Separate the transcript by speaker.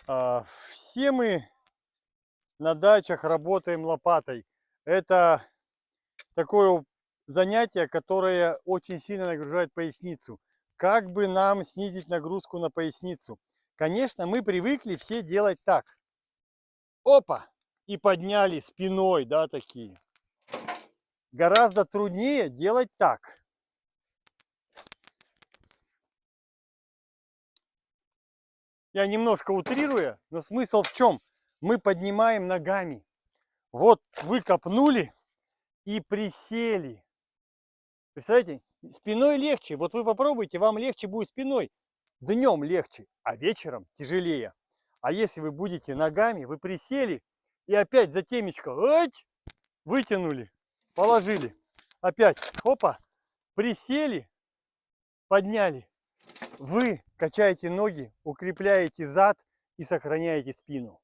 Speaker 1: Все мы на дачах работаем лопатой. Это такое занятие, которое очень сильно нагружает поясницу. Как бы нам снизить нагрузку на поясницу? Конечно, мы привыкли все делать так. Опа! И подняли спиной, да, такие. Гораздо труднее делать так. Я немножко утрирую, но смысл в чем? Мы поднимаем ногами. Вот вы копнули и присели. Представляете, спиной легче. Вот вы попробуйте, вам легче будет спиной. Днем легче, а вечером тяжелее. А если вы будете ногами, вы присели и опять за темечко вытянули, положили. Опять, опа, присели, подняли. Вы качаете ноги, укрепляете зад и сохраняете спину.